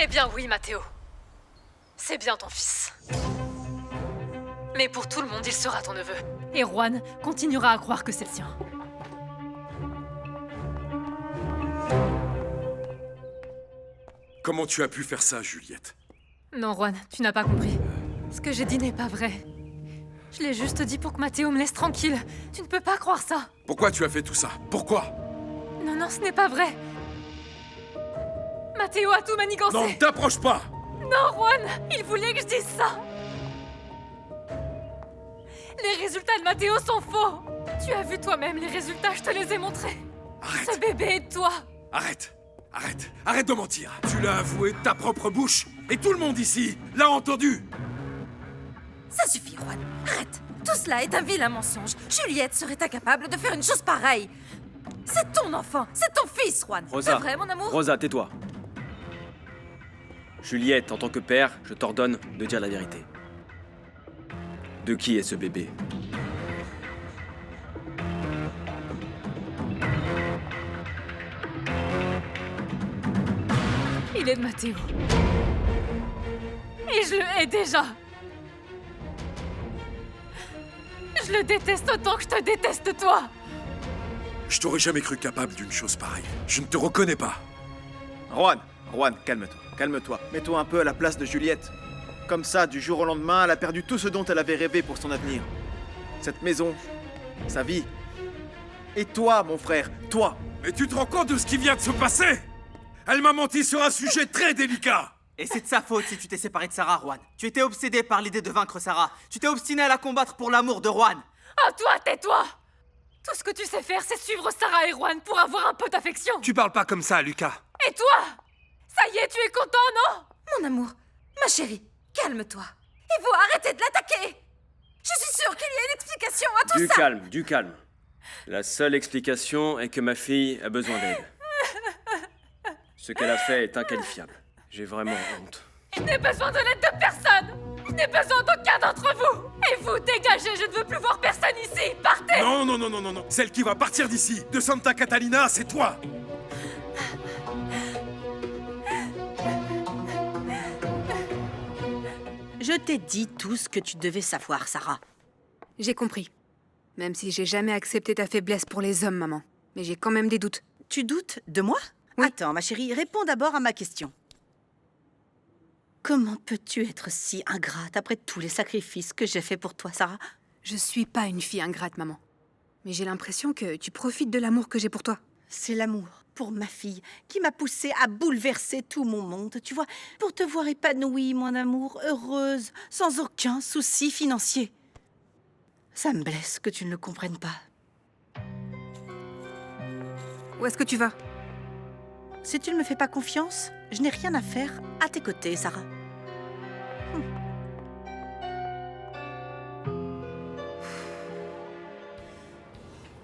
Eh bien oui, Matteo. C'est bien ton fils. Mais pour tout le monde, il sera ton neveu. Et Juan continuera à croire que c'est le sien. Comment tu as pu faire ça, Juliette? Non, Juan, tu n'as pas compris. Ce que j'ai dit n'est pas vrai. Je l'ai juste dit pour que Matteo me laisse tranquille. Tu ne peux pas croire ça. Pourquoi tu as fait tout ça? Pourquoi? Non, non, ce n'est pas vrai. Matteo a tout manigancé. Non, t'approche pas! Non, Juan, il voulait que je dise ça. Les résultats de Matteo sont faux. Tu as vu toi-même les résultats, je te les ai montrés. Arrête! Ce bébé est de toi. Arrête! Arrête! Arrête de mentir! Tu l'as avoué de ta propre bouche! Et tout le monde ici l'a entendu! Ça suffit, Juan. Arrête. Tout cela est un vilain mensonge. Juliette serait incapable de faire une chose pareille. C'est ton enfant. C'est ton fils, Juan. Rosa. C'est vrai, mon amour? Rosa, tais-toi. Juliette, en tant que père, je t'ordonne de dire la vérité. De qui est ce bébé? Il est de Matteo. Et je le hais déjà. Je le déteste autant que je te déteste toi. Je t'aurais jamais cru capable d'une chose pareille. Je ne te reconnais pas. Juan, calme-toi. Calme-toi. Mets-toi un peu à la place de Juliette. Comme ça, du jour au lendemain, elle a perdu tout ce dont elle avait rêvé pour son avenir. Cette maison, sa vie. Et toi, mon frère, toi. Mais tu te rends compte de ce qui vient de se passer? Elle m'a menti sur un sujet très délicat. Et c'est de sa faute si tu t'es séparé de Sarah, Juan. Tu étais obsédé par l'idée de vaincre Sarah. Tu t'es obstiné à la combattre pour l'amour de Juan. Oh, toi, tais-toi. Tout ce que tu sais faire, c'est suivre Sarah et Juan pour avoir un peu d'affection. Tu parles pas comme ça, Lucas. Et toi? Ça y est, tu es content, non? Mon amour, ma chérie, calme-toi. Et vous, arrêtez de l'attaquer. Je suis sûre qu'il y a une explication à tout ça. Du calme. La seule explication est que ma fille a besoin d'aide. Ce qu'elle a fait est inqualifiable. J'ai vraiment honte. Je n'ai besoin de l'aide de personne. Je n'ai besoin d'aucun d'entre vous. Et vous, dégagez, je ne veux plus voir personne ici. Partez. Non. Celle qui va partir d'ici, de Santa Catalina, c'est toi. Je t'ai dit tout ce que tu devais savoir, Sarah. J'ai compris. Même si j'ai jamais accepté ta faiblesse pour les hommes, maman. Mais j'ai quand même des doutes. Tu doutes de moi? Oui. Attends, ma chérie, réponds d'abord à ma question. Comment peux-tu être si ingrate après tous les sacrifices que j'ai faits pour toi, Sarah? Je suis pas une fille ingrate, maman. Mais j'ai l'impression que tu profites de l'amour que j'ai pour toi. C'est l'amour pour ma fille qui m'a poussée à bouleverser tout mon monde, tu vois, pour te voir épanouie, mon amour, heureuse, sans aucun souci financier. Ça me blesse que tu ne le comprennes pas. Où est-ce que tu vas? Si tu ne me fais pas confiance, je n'ai rien à faire à tes côtés, Sarah.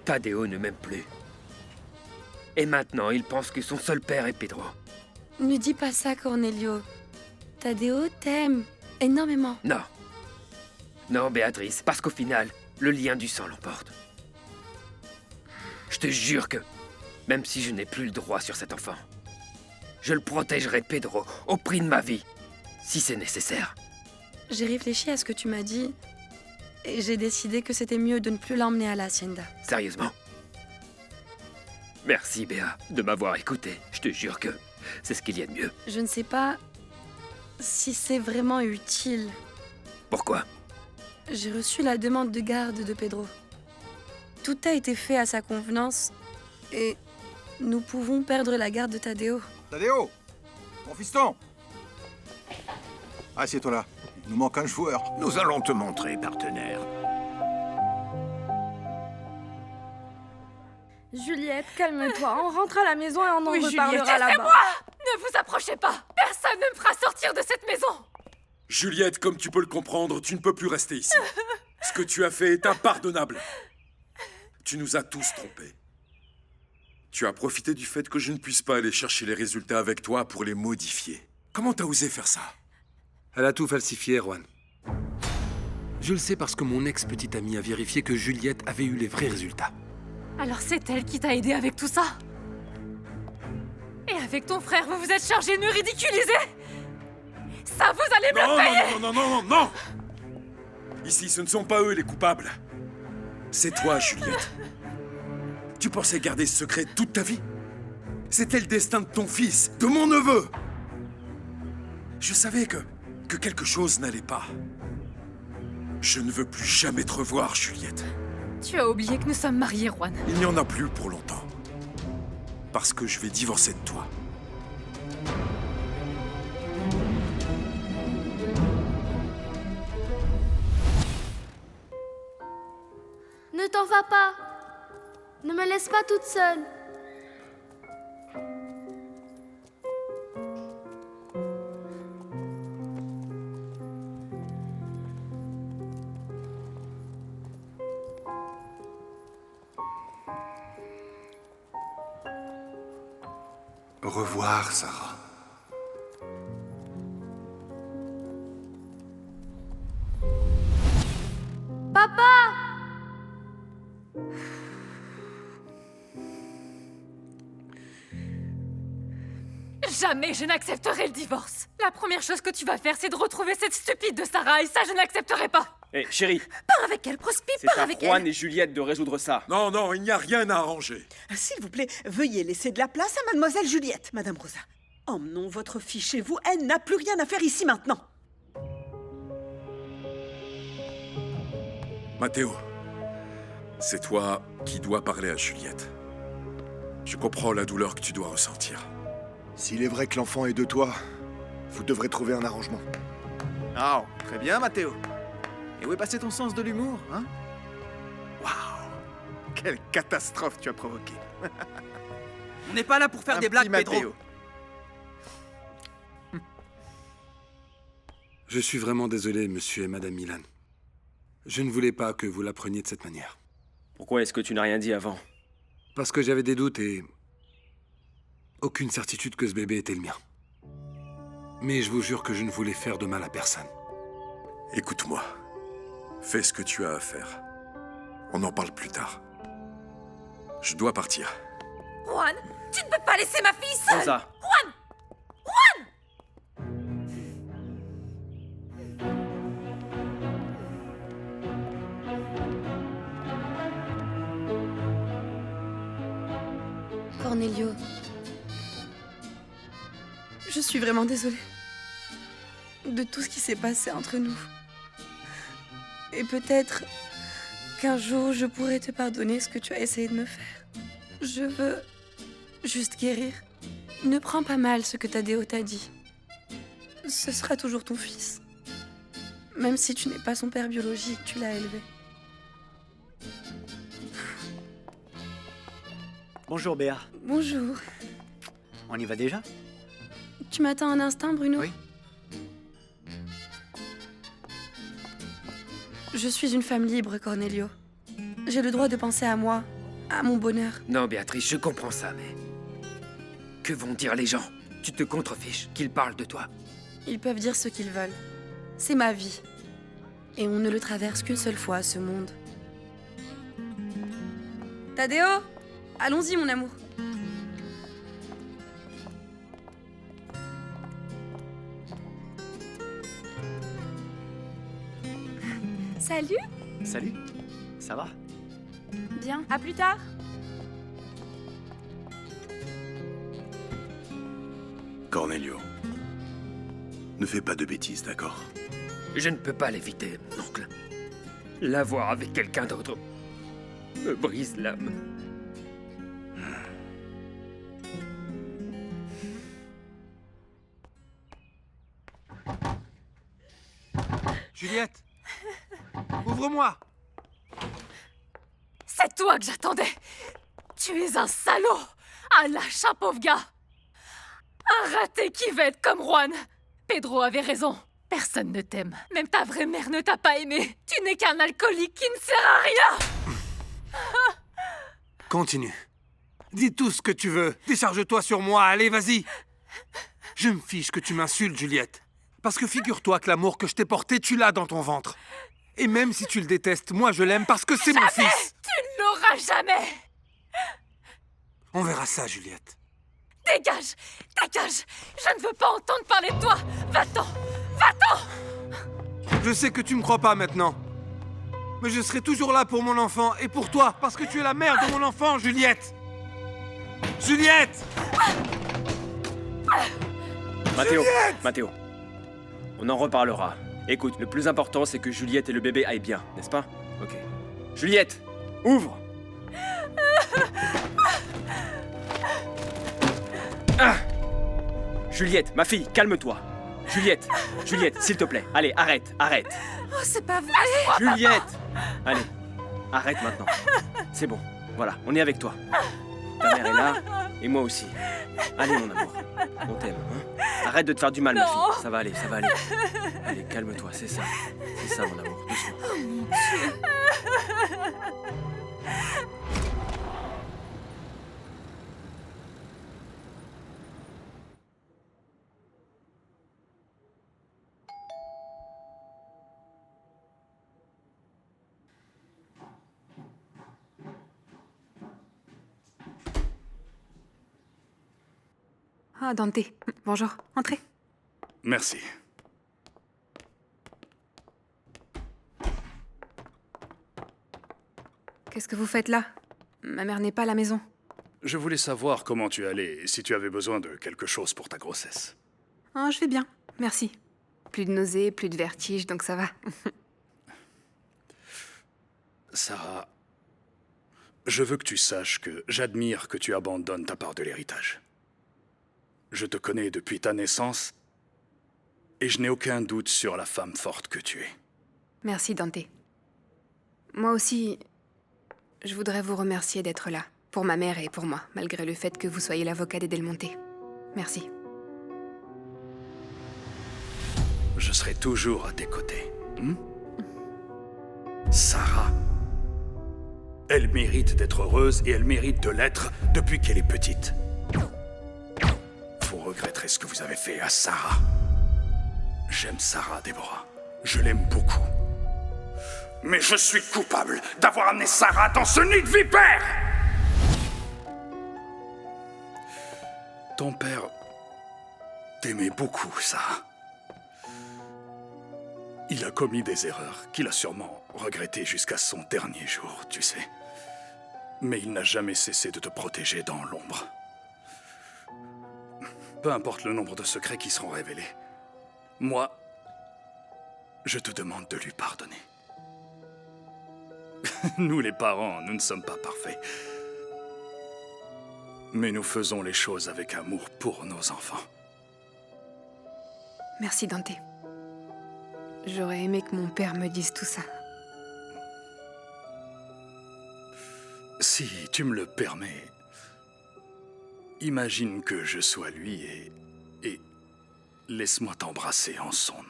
Tadeo ne m'aime plus. Et maintenant, il pense que son seul père est Pedro. Ne dis pas ça, Cornelio. Tadeo t'aime énormément. Non. Non, Béatrice, parce qu'au final, le lien du sang l'emporte. Je te jure que, même si je n'ai plus le droit sur cet enfant, je le protégerai, Pedro, au prix de ma vie, si c'est nécessaire. J'ai réfléchi à ce que tu m'as dit et j'ai décidé que c'était mieux de ne plus l'emmener à la hacienda. Sérieusement? Merci, Béa, de m'avoir écouté. Je te jure que c'est ce qu'il y a de mieux. Je ne sais pas si c'est vraiment utile. Pourquoi? J'ai reçu la demande de garde de Pedro. Tout a été fait à sa convenance et nous pouvons perdre la garde de Tadeo. Tadeo, mon fiston. Assieds-toi là. Il nous manque un joueur. Nous allons te montrer, partenaire. Juliette, calme-toi. On rentre à la maison et on en reparlera là-bas. Laissez-moi! Ne vous approchez pas! Personne ne me fera sortir de cette maison! Juliette, comme tu peux le comprendre, tu ne peux plus rester ici. Ce que tu as fait est impardonnable. Tu nous as tous trompés. Tu as profité du fait que je ne puisse pas aller chercher les résultats avec toi pour les modifier. Comment t'as osé faire ça? Elle a tout falsifié, Juan. Je le sais parce que mon ex-petite amie a vérifié que Juliette avait eu les vrais résultats. Alors c'est elle qui t'a aidé avec tout ça? Et avec ton frère, vous vous êtes chargé de me ridiculiser? ça, vous allez me Non, le payer! non, non, non, non, non, non! Ici, ce ne sont pas eux les coupables. C'est toi, Juliette. Tu pensais garder ce secret toute ta vie? C'était le destin de ton fils, de mon neveu. Je savais que quelque chose n'allait pas. Je ne veux plus jamais te revoir, Juliette. Tu as oublié que nous sommes mariés, Juan. Il n'y en a plus pour longtemps. Parce que je vais divorcer de toi. Ne t'en vas pas. Ne me laisse pas toute seule. Au revoir, Sarah. Papa! Jamais je n'accepterai le divorce. La première chose que tu vas faire, c'est de retrouver cette stupide de Sarah, et ça, je n'accepterai pas. Hé, chérie, Pars avec elle, Prospi, c'est pars à avec Juan elle. et Juliette de résoudre ça. Non, non, il n'y a rien à arranger. S'il vous plaît, veuillez laisser de la place à Mademoiselle Juliette, Madame Rosa. Emmenons votre fille chez vous, elle n'a plus rien à faire ici maintenant. Matteo, c'est toi qui dois parler à Juliette. Je comprends la douleur que tu dois ressentir. S'il est vrai que l'enfant est de toi, vous devrez trouver un arrangement. Ah, très bien, Matteo. Et où est passé ton sens de l'humour, hein? Waouh! Quelle catastrophe tu as provoquée. On n'est pas là pour faire des blagues, Pedro. Matteo. Je suis vraiment désolé, monsieur et madame Milan. Je ne voulais pas que vous l'appreniez de cette manière. Pourquoi est-ce que tu n'as rien dit avant? Parce que j'avais des doutes et aucune certitude que ce bébé était le mien. Mais je vous jure que je ne voulais faire de mal à personne. Écoute-moi. Fais ce que tu as à faire. On en parle plus tard. Je dois partir. Juan, tu ne peux pas laisser ma fille seule. Rosa. Juan! Juan! Cornelio, je suis vraiment désolée de tout ce qui s'est passé entre nous. Et peut-être qu'un jour je pourrai te pardonner ce que tu as essayé de me faire. Je veux juste guérir. Ne prends pas mal ce que Tadeo t'a dit. Ce sera toujours ton fils. Même si tu n'es pas son père biologique, tu l'as élevé. Bonjour, Béa. Bonjour. On y va déjà? Tu m'attends un instant, Bruno? Oui. Je suis une femme libre, Cornelio. J'ai le droit de penser à moi, à mon bonheur. Non, Béatrice, je comprends ça, mais... Que vont dire les gens? Tu te contrefiches qu'ils parlent de toi. Ils peuvent dire ce qu'ils veulent. C'est ma vie. Et on ne le traverse qu'une seule fois, ce monde. Tadeo! Allons-y, mon amour. Salut. Salut. Ça va? Bien. À plus tard. Cornelio, ne fais pas de bêtises, d'accord? Je ne peux pas l'éviter, mon oncle. La voir avec quelqu'un d'autre me brise l'âme. Juliette! Ouvre-moi! C'est toi que j'attendais. Tu es un salaud. Un lâche, un pauvre gars. Un raté qui va être comme Juan. Pedro avait raison. Personne ne t'aime. Même ta vraie mère ne t'a pas aimé. Tu n'es qu'un alcoolique qui ne sert à rien. Continue. Dis tout ce que tu veux. Décharge-toi sur moi. Allez, vas-y. Je me fiche que tu m'insultes, Juliette. Parce que figure-toi que l'amour que je t'ai porté, tu l'as dans ton ventre. Et même si tu le détestes, moi je l'aime parce que c'est mon fils. Tu ne l'auras jamais. On verra ça, Juliette. Dégage. Dégage. Je ne veux pas entendre parler de toi. Va-t'en. Va-t'en! Je sais que tu me crois pas maintenant. Mais je serai toujours là pour mon enfant et pour toi, parce que tu es la mère de mon enfant, Juliette! Juliette! Mathéo, Juliette! Mathéo, on en reparlera. Écoute, le plus important, c'est que Juliette et le bébé aillent bien, n'est-ce pas? Ok. Juliette, ouvre! Ah! Juliette, ma fille, calme-toi. Juliette, s'il te plaît. Allez, arrête. Oh, c'est pas vrai! Juliette! Allez, arrête maintenant. C'est bon, voilà, on est avec toi. Ta mère est là, et moi aussi. Allez, mon amour, on t'aime. Hein? Arrête de te faire du mal, ma fille. Ça va aller. Allez, calme-toi, c'est ça. C'est ça, mon amour, doucement. Oh mon Dieu! Ah, Dante. Bonjour. Entrez. Merci. Qu'est-ce que vous faites là? Ma mère n'est pas à la maison. Je voulais savoir comment tu allais et si tu avais besoin de quelque chose pour ta grossesse. Ah, je vais bien. Merci. Plus de nausées, plus de vertiges, donc ça va. Sarah, je veux que tu saches que j'admire que tu abandonnes ta part de l'héritage. Je te connais depuis ta naissance et je n'ai aucun doute sur la femme forte que tu es. Merci, Dante. Moi aussi, je voudrais vous remercier d'être là. Pour ma mère et pour moi, malgré le fait que vous soyez l'avocat des Del Monte. Merci. Je serai toujours à tes côtés. Sarah, elle mérite d'être heureuse et elle mérite de l'être depuis qu'elle est petite. Vous regretterez ce que vous avez fait à Sarah. J'aime Sarah, Déborah. Je l'aime beaucoup. Mais je suis coupable d'avoir amené Sarah dans ce nid de vipères! Ton père t'aimait beaucoup, Sarah. Il a commis des erreurs qu'il a sûrement regrettées jusqu'à son dernier jour, tu sais. Mais il n'a jamais cessé de te protéger dans l'ombre. Peu importe le nombre de secrets qui seront révélés. Moi, je te demande de lui pardonner. Nous, les parents, nous ne sommes pas parfaits. Mais nous faisons les choses avec amour pour nos enfants. Merci, Dante. J'aurais aimé que mon père me dise tout ça. Si tu me le permets, imagine que je sois lui et laisse-moi t'embrasser en son nom.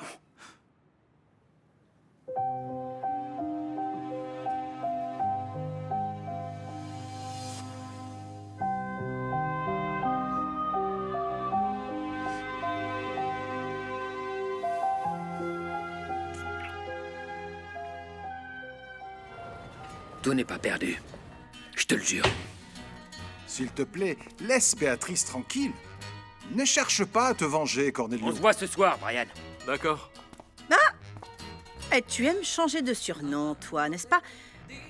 Tout n'est pas perdu. Je te le jure. S'il te plaît, laisse Béatrice tranquille. Ne cherche pas à te venger, Cornelio. On se voit ce soir, Brian. D'accord. Et tu aimes changer de surnom, toi, n'est-ce pas?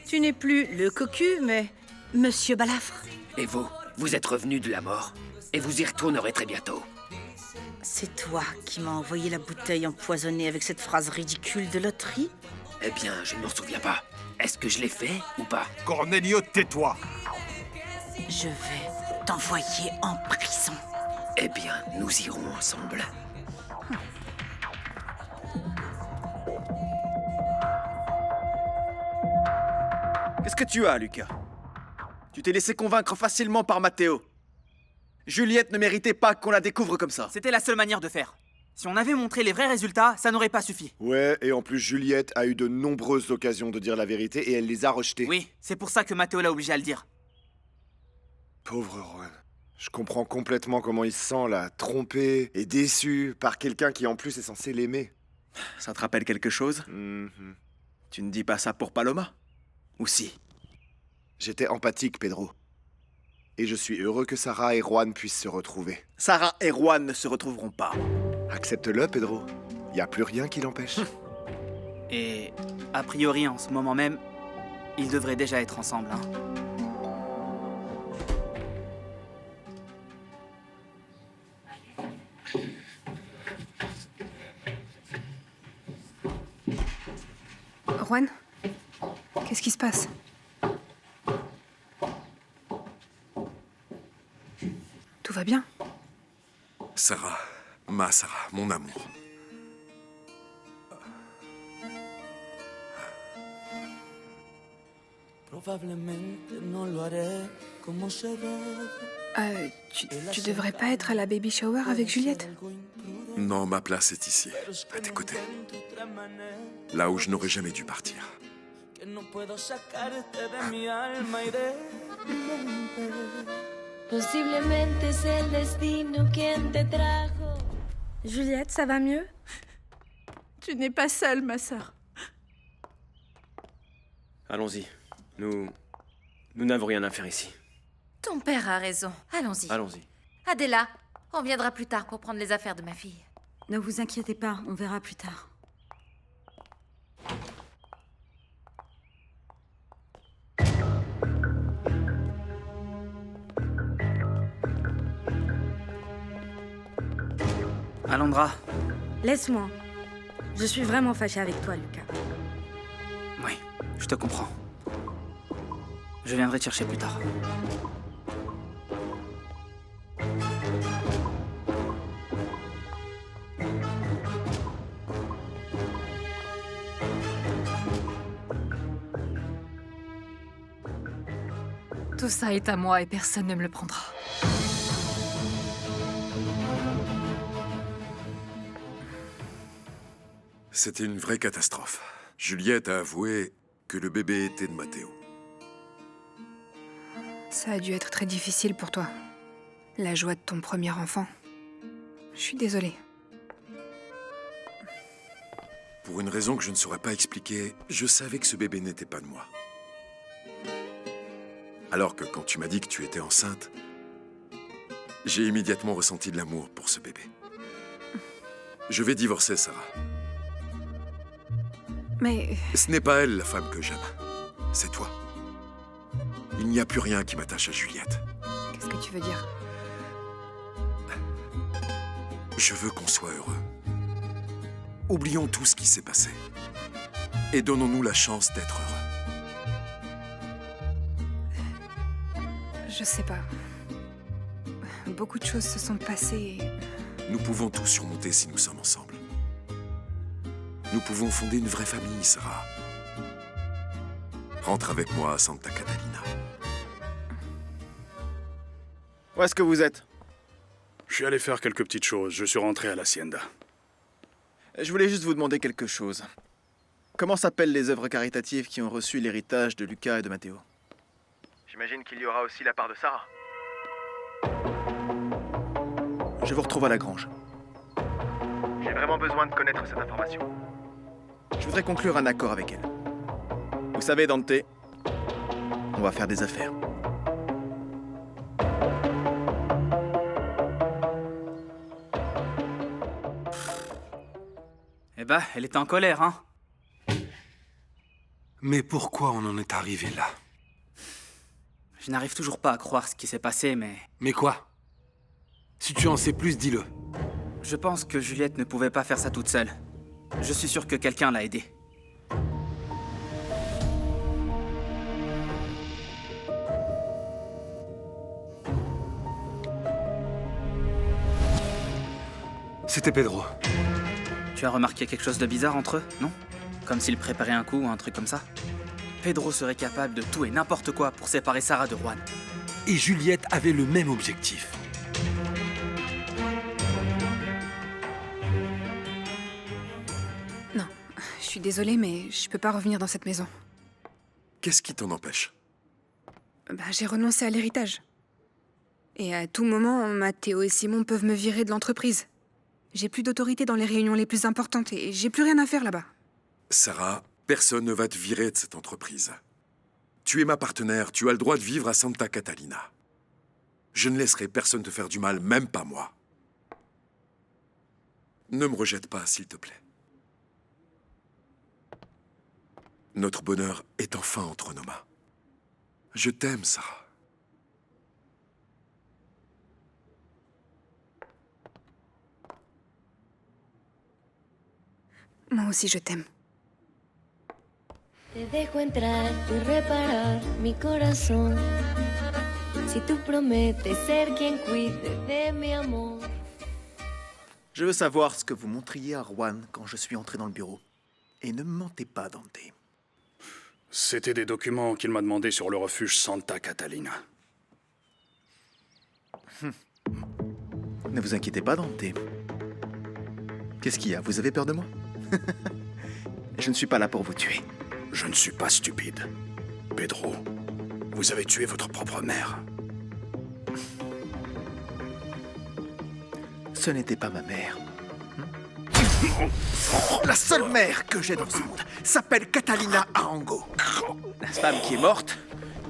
Tu n'es plus le cocu, mais Monsieur Balafre. Et vous, vous êtes revenu de la mort. Et vous y retournerez très bientôt. C'est toi qui m'as envoyé la bouteille empoisonnée avec cette phrase ridicule de loterie? Eh bien, je ne m'en souviens pas. Est-ce que je l'ai fait ou pas? Cornelio, tais-toi. Je vais t'envoyer en prison. Eh bien, nous irons ensemble. Qu'est-ce que tu as, Lucas? Tu t'es laissé convaincre facilement par Mathéo. Juliette ne méritait pas qu'on la découvre comme ça. C'était la seule manière de faire. Si on avait montré les vrais résultats, ça n'aurait pas suffi. Ouais, et en plus Juliette a eu de nombreuses occasions de dire la vérité et elle les a rejetées. Oui, c'est pour ça que Mathéo l'a obligé à le dire. Pauvre Juan. Je comprends complètement comment il se sent là, trompé et déçu par quelqu'un qui en plus est censé l'aimer. Ça te rappelle quelque chose? Tu ne dis pas ça pour Paloma? Ou si? J'étais empathique, Pedro. Et je suis heureux que Sarah et Juan puissent se retrouver. Sarah et Juan ne se retrouveront pas. Accepte-le, Pedro. Y a plus rien qui l'empêche. Et a priori, en ce moment même, ils devraient déjà être ensemble, hein. Juan, qu'est-ce qui se passe? Tout va bien? Sarah, ma Sarah, mon amour. Tu devrais pas être à la baby shower avec Juliette? Non, ma place est ici, à tes côtés. Là où je n'aurais jamais dû partir. Juliette, ça va mieux? Tu n'es pas seule, ma sœur. Allons-y. Nous n'avons rien à faire ici. Ton père a raison. Allons-y. Allons-y. Adela, on viendra plus tard pour prendre les affaires de ma fille. Ne vous inquiétez pas, on verra plus tard. Alondra. Laisse-moi. Je suis vraiment fâchée avec toi, Lucas. Oui, je te comprends. Je viendrai te chercher plus tard. Tout ça est à moi et personne ne me le prendra. C'était une vraie catastrophe. Juliette a avoué que le bébé était de Matteo. Ça a dû être très difficile pour toi. La joie de ton premier enfant. Je suis désolée. Pour une raison que je ne saurais pas expliquer, je savais que ce bébé n'était pas de moi. Alors que quand tu m'as dit que tu étais enceinte, j'ai immédiatement ressenti de l'amour pour ce bébé. Je vais divorcer, Sarah. Mais... Ce n'est pas elle la femme que j'aime. C'est toi. Il n'y a plus rien qui m'attache à Juliette. Qu'est-ce que tu veux dire? Je veux qu'on soit heureux. Oublions tout ce qui s'est passé. Et donnons-nous la chance d'être heureux. Je sais pas. Beaucoup de choses se sont passées et... Nous pouvons tout surmonter si nous sommes ensemble. Nous pouvons fonder une vraie famille, Sarah. Rentre avec moi à Santa Catalina. Où est-ce que vous êtes? Je suis allé faire quelques petites choses. Je suis rentré à l'hacienda. Je voulais juste vous demander quelque chose. Comment s'appellent les œuvres caritatives qui ont reçu l'héritage de Lucas et de Matteo? J'imagine qu'il y aura aussi la part de Sarah. Je vous retrouve à la grange. J'ai vraiment besoin de connaître cette information. Je voudrais conclure un accord avec elle. Vous savez, Dante, on va faire des affaires. Eh ben, elle était en colère, hein? Mais pourquoi on en est arrivé là? Je n'arrive toujours pas à croire ce qui s'est passé, mais... Mais quoi? Si tu en sais plus, dis-le. Je pense que Juliette ne pouvait pas faire ça toute seule. Je suis sûr que quelqu'un l'a aidée. C'était Pedro. Tu as remarqué quelque chose de bizarre entre eux, non? Comme s'ils préparaient un coup ou un truc comme ça? Pedro serait capable de tout et n'importe quoi pour séparer Sarah de Juan. Et Juliette avait le même objectif. Non, je suis désolée, mais je peux pas revenir dans cette maison. Qu'est-ce qui t'en empêche? J'ai renoncé à l'héritage. Et à tout moment, Matteo et Simon peuvent me virer de l'entreprise. J'ai plus d'autorité dans les réunions les plus importantes et j'ai plus rien à faire là-bas. Sarah, personne ne va te virer de cette entreprise. Tu es ma partenaire, tu as le droit de vivre à Santa Catalina. Je ne laisserai personne te faire du mal, même pas moi. Ne me rejette pas, s'il te plaît. Notre bonheur est enfin entre nos mains. Je t'aime, Sarah. Moi aussi, je t'aime. Te dejo entrar y reparar mi corazón. Si tú prometes ser quien cuide de mi amor. Je veux savoir ce que vous montriez à Juan quand je suis entré dans le bureau. Et ne me mentez pas, Dante. C'était des documents qu'il m'a demandé sur le refuge Santa Catalina. Ne vous inquiétez pas, Dante. Qu'est-ce qu'il y a? Vous avez peur de moi? Je ne suis pas là pour vous tuer. Je ne suis pas stupide. Pedro, vous avez tué votre propre mère. Ce n'était pas ma mère. La seule mère que j'ai dans ce monde s'appelle Catalina Arango. La femme qui est morte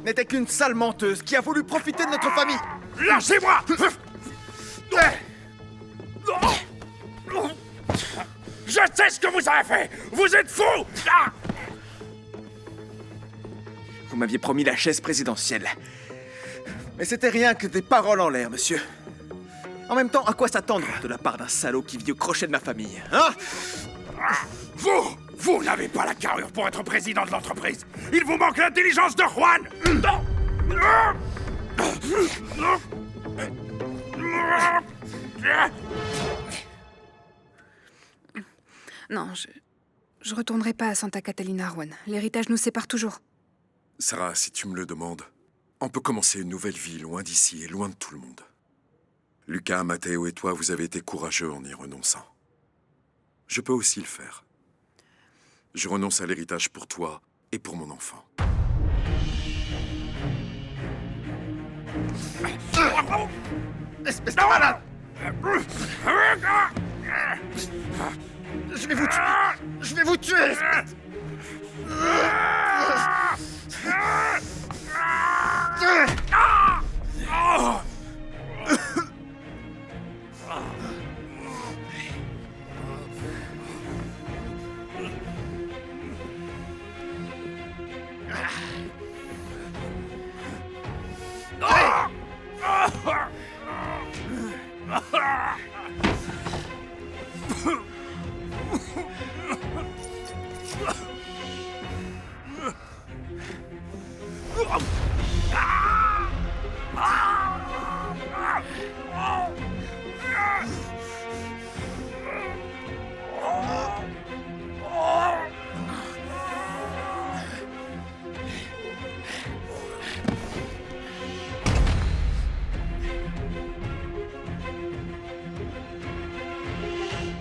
n'était qu'une sale menteuse qui a voulu profiter de notre famille. Lâchez-moi! Je sais ce que vous avez fait! Vous êtes fou! Vous m'aviez promis la chaise présidentielle. Mais c'était rien que des paroles en l'air, monsieur. En même temps, à quoi s'attendre de la part d'un salaud qui vit au crochet de ma famille, hein? Vous n'avez pas la carrure pour être président de l'entreprise. Il vous manque l'intelligence de Juan. Non, je retournerai pas à Santa Catalina, Juan. L'héritage nous sépare toujours. Sarah, si tu me le demandes, on peut commencer une nouvelle vie loin d'ici et loin de tout le monde. Lucas, Matteo et toi, vous avez été courageux en y renonçant. Je peux aussi le faire. Je renonce à l'héritage pour toi et pour mon enfant. Espèce de malade! Je vais vous tuer! Je vais vous tuer!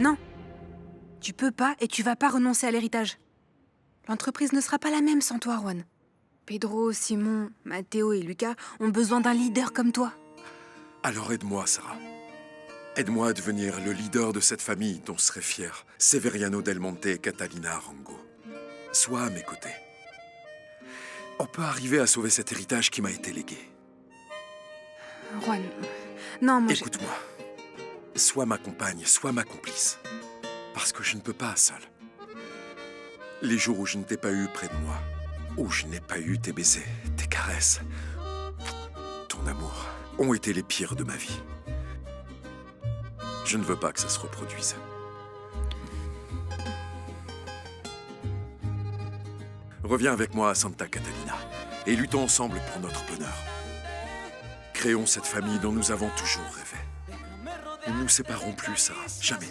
Non. Tu peux pas et tu vas pas renoncer à l'héritage. L'entreprise ne sera pas la même sans toi, Juan. Pedro, Simon, Matteo et Lucas ont besoin d'un leader comme toi. Alors aide-moi, Sarah. Aide-moi à devenir le leader de cette famille dont seraient fiers Severiano Del Monte et Catalina Arango. Sois à mes côtés. On peut arriver à sauver cet héritage qui m'a été légué. Juan, non, moi Écoute-moi. Sois ma compagne, sois ma complice. Parce que je ne peux pas seul. Les jours où je ne t'ai pas eu près de moi, où je n'ai pas eu tes baisers, tes caresses, ton amour, ont été les pires de ma vie. Je ne veux pas que ça se reproduise. Reviens avec moi à Santa Catalina et luttons ensemble pour notre bonheur. Créons cette famille dont nous avons toujours rêvé. Nous ne nous séparerons plus, Sarah. Jamais.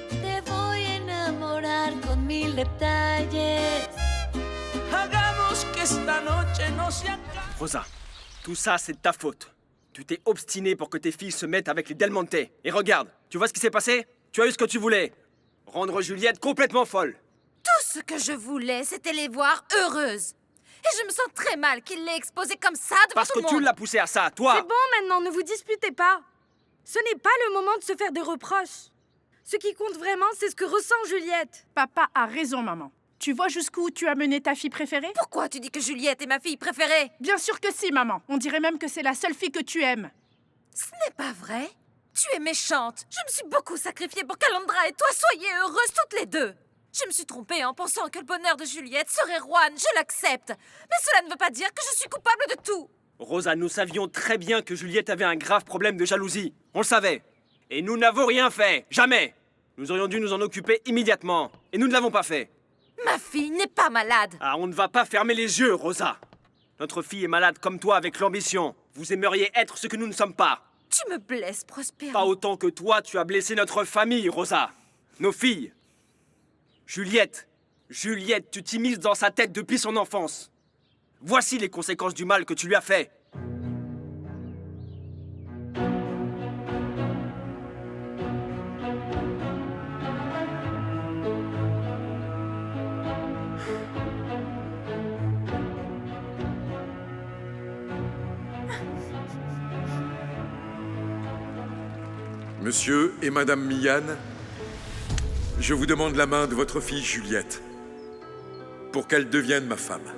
Te voy a enamorar con 1000 detalles. Hagamos que esta noche no se acabe. Rosa, tout ça, c'est de ta faute. Tu t'es obstiné pour que tes filles se mettent avec les Del Monte. Et regarde, tu vois ce qui s'est passé? Tu as eu ce que tu voulais. Rendre Juliette complètement folle. Tout ce que je voulais, c'était les voir heureuses. Et je me sens très mal qu'il l'ait exposée comme ça devant Parce tout que le monde. tu l'as poussée à ça, toi. C'est bon maintenant, ne vous disputez pas. Ce n'est pas le moment de se faire des reproches. Ce qui compte vraiment, c'est ce que ressent Juliette. Papa a raison, maman. Tu vois jusqu'où tu as mené ta fille préférée? Pourquoi tu dis que Juliette est ma fille préférée? Bien sûr que si, maman. On dirait même que c'est la seule fille que tu aimes. Ce n'est pas vrai. Tu es méchante. Je me suis beaucoup sacrifiée pour qu'Alondra et toi soyez heureuses toutes les deux. Je me suis trompée en pensant que le bonheur de Juliette serait Juan, je l'accepte. Mais cela ne veut pas dire que je suis coupable de tout. Rosa, nous savions très bien que Juliette avait un grave problème de jalousie. On le savait. Et nous n'avons rien fait. Jamais. Nous aurions dû nous en occuper immédiatement. Et nous ne l'avons pas fait. Ma fille n'est pas malade. Ah, on ne va pas fermer les yeux, Rosa. Notre fille est malade comme toi avec l'ambition. Vous aimeriez être ce que nous ne sommes pas. Tu me blesses, Prosper. Pas autant que toi, tu as blessé notre famille, Rosa. Nos filles. Juliette, tu t'immisces dans sa tête depuis son enfance. Voici les conséquences du mal que tu lui as fait. Monsieur et Madame Mian, je vous demande la main de votre fille Juliette pour qu'elle devienne ma femme.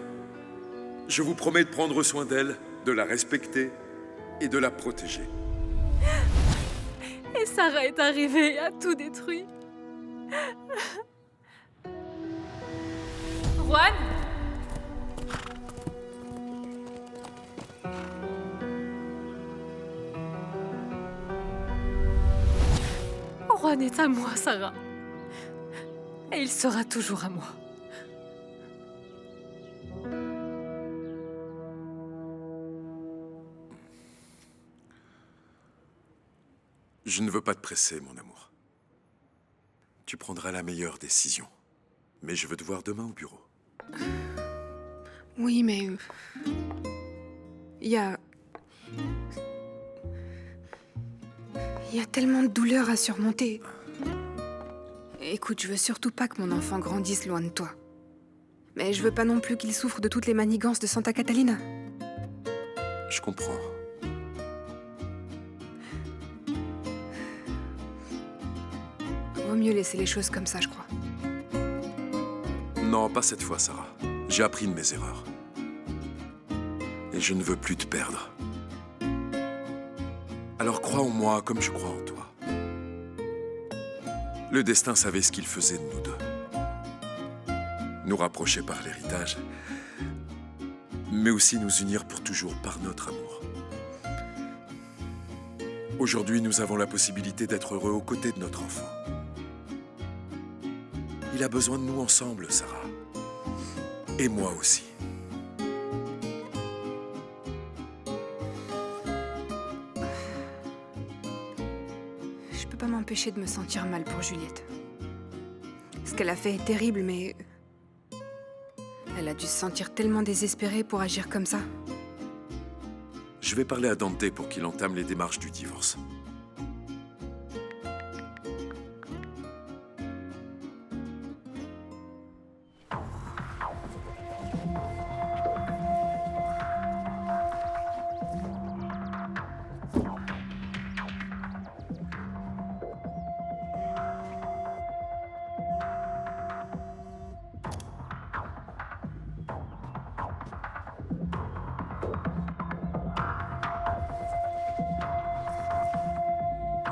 Je vous promets de prendre soin d'elle, de la respecter et de la protéger. Et Sarah est arrivée et a tout détruit. Juan? Juan est à moi, Sarah. Et il sera toujours à moi. Je ne veux pas te presser, mon amour. Tu prendras la meilleure décision. Mais je veux te voir demain au bureau. Oui, mais... Il y a tellement de douleurs à surmonter. Écoute, je veux surtout pas que mon enfant grandisse loin de toi. Mais je veux pas non plus qu'il souffre de toutes les manigances de Santa Catalina. Je comprends. Vaut mieux laisser les choses comme ça, je crois. Non, pas cette fois, Sarah. J'ai appris de mes erreurs. Et je ne veux plus te perdre. Alors crois en moi comme je crois en toi. Le destin savait ce qu'il faisait de nous deux. Nous rapprocher par l'héritage, mais aussi nous unir pour toujours par notre amour. Aujourd'hui, nous avons la possibilité d'être heureux aux côtés de notre enfant. Il a besoin de nous ensemble, Sarah. Et moi aussi. Je peux pas m'empêcher de me sentir mal pour Juliette. Ce qu'elle a fait est terrible, mais... Elle a dû se sentir tellement désespérée pour agir comme ça. Je vais parler à Dante pour qu'il entame les démarches du divorce.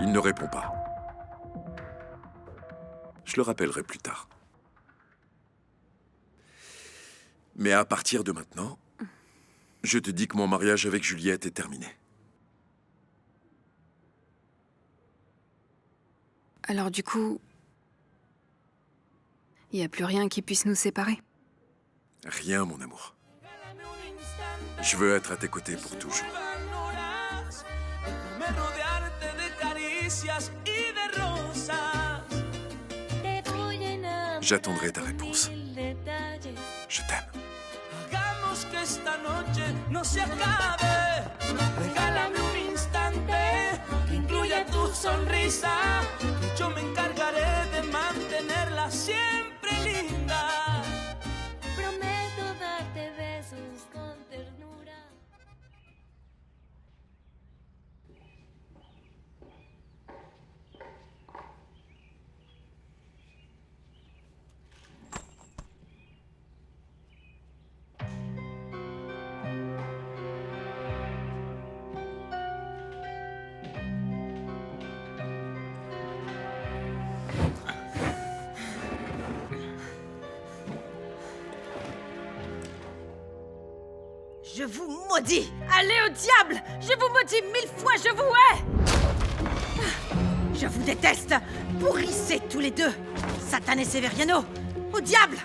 Il ne répond pas. Je le rappellerai plus tard. Mais à partir de maintenant, je te dis que mon mariage avec Juliette est terminé. Alors du coup... Il n'y a plus rien qui puisse nous séparer. Rien, mon amour. Je veux être à tes côtés pour toujours. J'attendrai ta réponse. Je t'aime. Hagamos que esta noche no se acabe. Regálame un instante que incluya tu sonrisa. Y yo me encargaré de mantenerla siempre linda. Prometo darte besos con ternura. Je vous maudis! Allez au diable! Je vous maudis 1000 fois, je vous hais! Je vous déteste! Pourrissez tous les deux! Satan et Severiano! Au diable!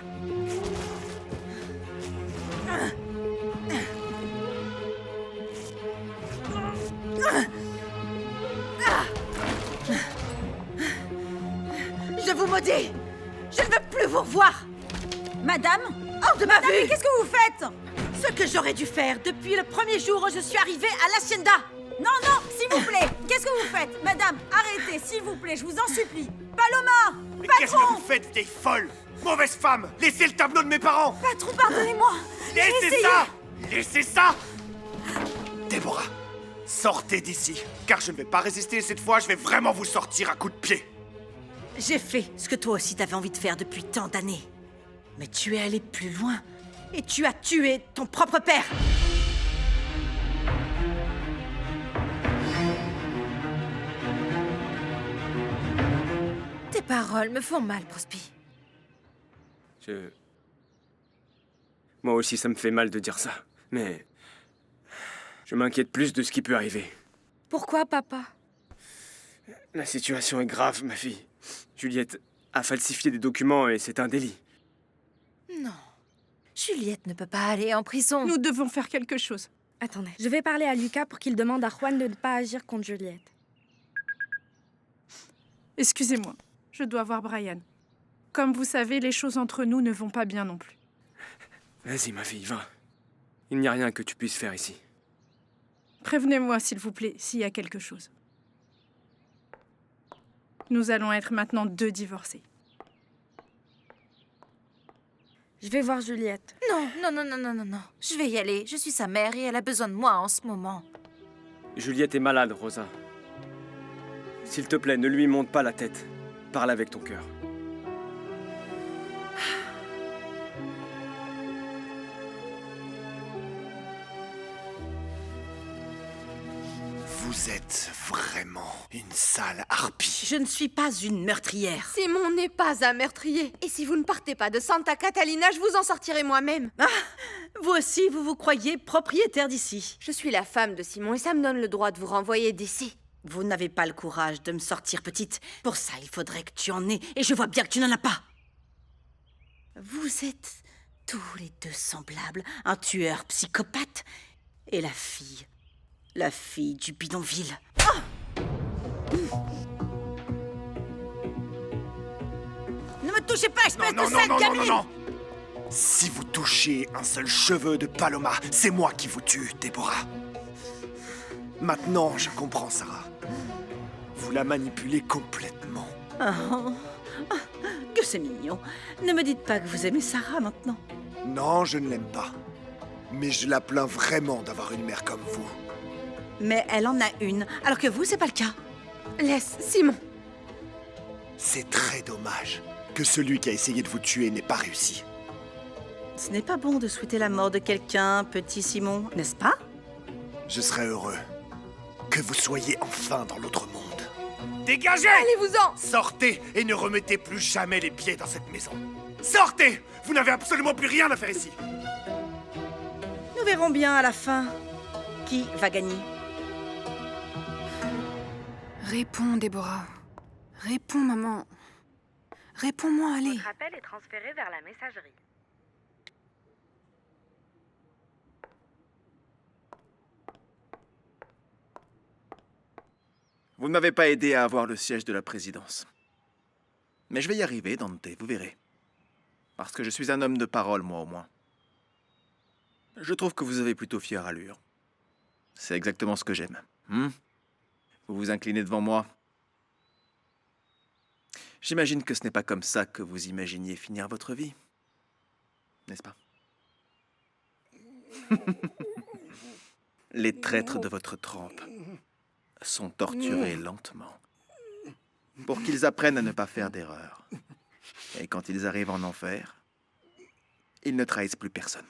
Je vous maudis! Je ne veux plus vous revoir! Madame, hors de ma vue! Mais qu'est-ce que vous faites? Ce que j'aurais dû faire depuis le premier jour où je suis arrivée à l'Hacienda! Non, non, s'il vous plaît! Qu'est-ce que vous faites? Madame, arrêtez, s'il vous plaît, je vous en supplie! Paloma! Mais qu'est-ce que vous faites, vieille folle? Mauvaise femme! Laissez le tableau de mes parents! Patron, pardonnez-moi! Laissez ça! Laissez ça! Déborah, sortez d'ici, car je ne vais pas résister cette fois, je vais vraiment vous sortir à coups de pied. J'ai fait ce que toi aussi t'avais envie de faire depuis tant d'années. Mais tu es allé plus loin. Et tu as tué ton propre père. Tes paroles me font mal, Prospi. Moi aussi, ça me fait mal de dire ça. Mais... je m'inquiète plus de ce qui peut arriver. Pourquoi, papa? La situation est grave, ma fille. Juliette a falsifié des documents et c'est un délit. Non. Juliette ne peut pas aller en prison. Nous devons faire quelque chose. Attendez, je vais parler à Lucas pour qu'il demande à Juan de ne pas agir contre Juliette. Excusez-moi, je dois voir Brian. Comme vous savez, les choses entre nous ne vont pas bien non plus. Vas-y, ma fille, va. Il n'y a rien que tu puisses faire ici. Prévenez-moi, s'il vous plaît, s'il y a quelque chose. Nous allons être maintenant 2 divorcés. Je vais voir Juliette. Non, non, non, non, non, non, non. Je vais y aller. Je suis sa mère et elle a besoin de moi en ce moment. Juliette est malade, Rosa. S'il te plaît, ne lui monte pas la tête. Parle avec ton cœur. Vous êtes vraiment une sale harpie. Je ne suis pas une meurtrière. Simon n'est pas un meurtrier. Et si vous ne partez pas de Santa Catalina, je vous en sortirai moi-même. Ah, vous aussi, vous vous croyez propriétaire d'ici. Je suis la femme de Simon et ça me donne le droit de vous renvoyer d'ici. Vous n'avez pas le courage de me sortir, petite. Pour ça, il faudrait que tu en aies. Et je vois bien que tu n'en as pas. Vous êtes tous les deux semblables. Un tueur psychopathe et la fille du bidonville. Oh! Ne me touchez pas, espèce de sale gamine! Non. Si vous touchez un seul cheveu de Paloma, c'est moi qui vous tue, Déborah. Maintenant, je comprends, Sarah. Vous la manipulez complètement. Oh, que c'est mignon. Ne me dites pas que vous aimez Sarah maintenant. Non, je ne l'aime pas. Mais je la plains vraiment d'avoir une mère comme vous. Mais elle en a une, alors que vous, c'est pas le cas. Laisse, Simon. C'est très dommage que celui qui a essayé de vous tuer n'ait pas réussi. Ce n'est pas bon de souhaiter la mort de quelqu'un, petit Simon, n'est-ce pas? Je serais heureux que vous soyez enfin dans l'autre monde. Dégagez! Allez-vous-en! Sortez et ne remettez plus jamais les pieds dans cette maison. Sortez! Vous n'avez absolument plus rien à faire ici. Nous verrons bien à la fin qui va gagner. Réponds, Déborah. Réponds, maman. Réponds-moi, allez. Votre appel est transféré vers la messagerie. Vous ne m'avez pas aidé à avoir le siège de la présidence. Mais je vais y arriver, Dante, vous verrez. Parce que je suis un homme de parole, moi au moins. Je trouve que vous avez plutôt fière allure. C'est exactement ce que j'aime. Vous vous inclinez devant moi. J'imagine que ce n'est pas comme ça que vous imaginiez finir votre vie. N'est-ce pas? Les traîtres de votre trempe sont torturés lentement pour qu'ils apprennent à ne pas faire d'erreur. Et quand ils arrivent en enfer, ils ne trahissent plus personne.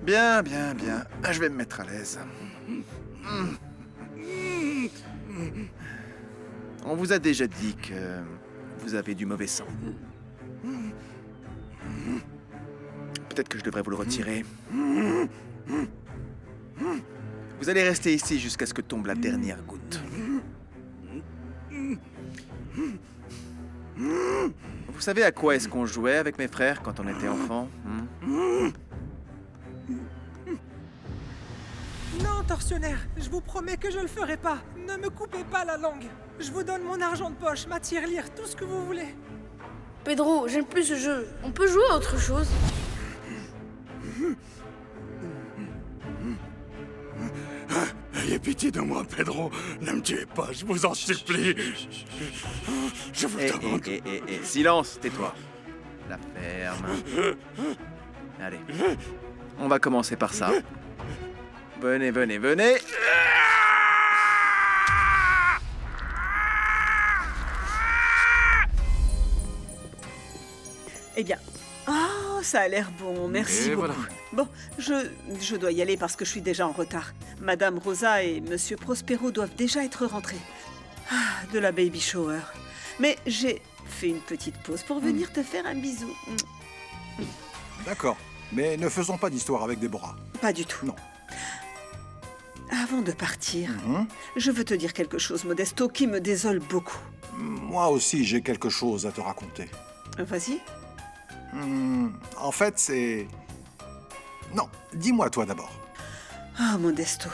Bien, bien, bien. Je vais me mettre à l'aise. On vous a déjà dit que vous avez du mauvais sang. Peut-être que je devrais vous le retirer. Vous allez rester ici jusqu'à ce que tombe la dernière goutte. Vous savez à quoi est-ce qu'on jouait avec mes frères quand on était enfants? Non, tortionnaire, je vous promets que je le ferai pas. Ne me coupez pas la langue. Je vous donne mon argent de poche, ma tirelire, tout ce que vous voulez. Pedro, j'aime plus ce jeu. On peut jouer à autre chose. Ayez pitié de moi, Pedro. Ne me tuez pas, je vous en supplie. Je vous demande... Silence, tais-toi. La ferme. Allez, on va commencer par ça. Venez, venez, venez. Eh bien, oh, ça a l'air bon, merci beaucoup. Voilà. Bon, je dois y aller parce que je suis déjà en retard. Madame Rosa et Monsieur Prospero doivent déjà être rentrés. Ah, de la baby shower. Mais j'ai fait une petite pause pour venir te faire un bisou. D'accord, mais ne faisons pas d'histoire avec Déborah. Pas du tout. Non. Avant de partir, je veux te dire quelque chose, Modesto, qui me désole beaucoup. Moi aussi, j'ai quelque chose à te raconter. Vas-y. En fait, c'est... Non, dis-moi toi d'abord. Ah, Modesto.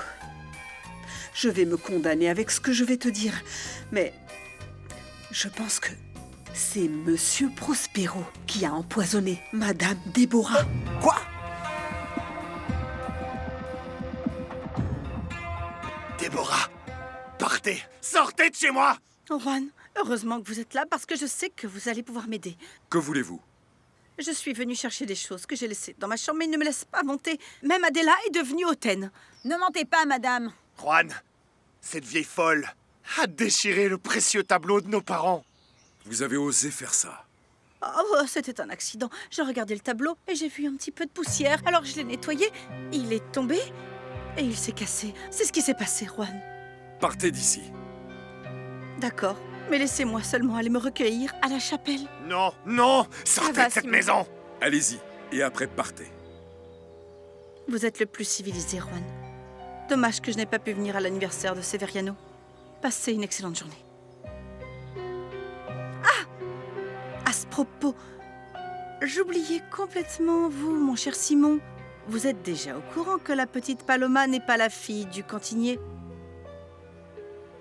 Je vais me condamner avec ce que je vais te dire, mais je pense que c'est Monsieur Prospero qui a empoisonné Madame Déborah. Quoi? Déborah, partez, sortez de chez moi! Oh, Juan, heureusement que vous êtes là parce que je sais que vous allez pouvoir m'aider. Que voulez-vous? Je suis venue chercher des choses que j'ai laissées dans ma chambre, mais ils ne me laissent pas monter. Même Adela est devenue hautaine. Ne mentez pas, madame. Juan, cette vieille folle a déchiré le précieux tableau de nos parents. Vous avez osé faire ça. Oh, c'était un accident. J'ai regardé le tableau et j'ai vu un petit peu de poussière. Alors je l'ai nettoyé. Il est tombé et il s'est cassé. C'est ce qui s'est passé, Juan. Partez d'ici. D'accord, mais laissez-moi seulement aller me recueillir à la chapelle. Non, non, sortez de cette maison. Allez-y, et après partez. Vous êtes le plus civilisé, Juan. Dommage que je n'ai pas pu venir à l'anniversaire de Severiano. Passez une excellente journée. Ah! À ce propos, j'oubliais complètement vous, mon cher Simon. Vous êtes déjà au courant que la petite Paloma n'est pas la fille du cantinier,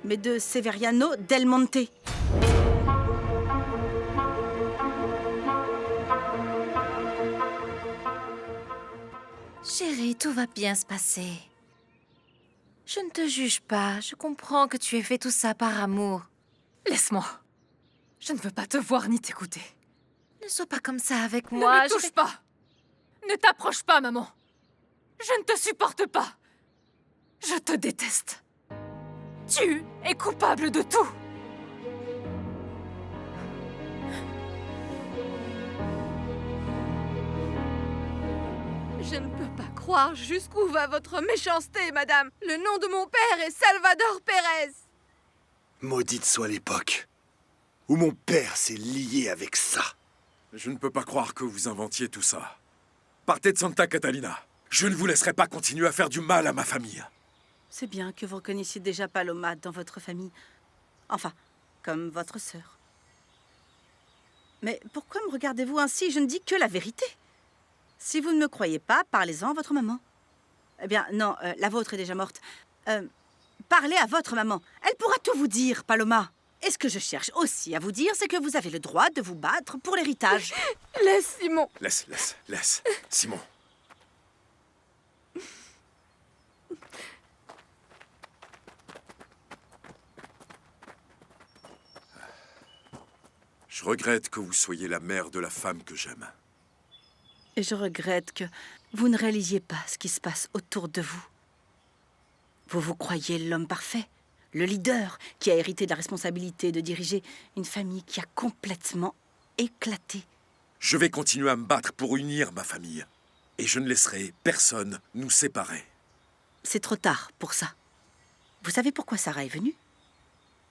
mais de Severiano del Monte. Chérie, tout va bien se passer. Je ne te juge pas. Je comprends que tu aies fait tout ça par amour. Laisse-moi. Je ne veux pas te voir ni t'écouter. Ne sois pas comme ça avec moi. Ne me touche pas. Ne t'approche pas, maman. Je ne te supporte pas. Je te déteste. Tu es coupable de tout. Je ne peux pas croire jusqu'où va votre méchanceté, madame. Le nom de mon père est Salvador Pérez. Maudite soit l'époque où mon père s'est lié avec ça. Je ne peux pas croire que vous inventiez tout ça. Partez de Santa Catalina. Je ne vous laisserai pas continuer à faire du mal à ma famille. C'est bien que vous reconnaissiez déjà Paloma dans votre famille. Enfin, comme votre sœur. Mais pourquoi me regardez-vous ainsi? Je ne dis que la vérité. Si vous ne me croyez pas, parlez-en à votre maman. Eh bien, non, la vôtre est déjà morte. Parlez à votre maman. Elle pourra tout vous dire, Paloma. Et ce que je cherche aussi à vous dire, c'est que vous avez le droit de vous battre pour l'héritage. Laisse Simon. Laisse. Simon. Je regrette que vous soyez la mère de la femme que j'aime. Et je regrette que vous ne réalisiez pas ce qui se passe autour de vous. Vous vous croyez l'homme parfait, le leader qui a hérité de la responsabilité de diriger une famille qui a complètement éclaté. Je vais continuer à me battre pour unir ma famille. Et je ne laisserai personne nous séparer. C'est trop tard pour ça. Vous savez pourquoi Sarah est venue?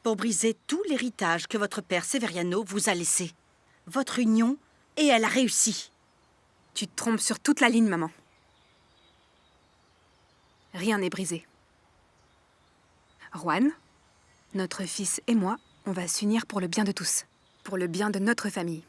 Pour briser tout l'héritage que votre père Severiano vous a laissé. Votre union, et elle a réussi. Tu te trompes sur toute la ligne, maman. Rien n'est brisé. Juan, notre fils et moi, on va s'unir pour le bien de tous. Pour le bien de notre famille.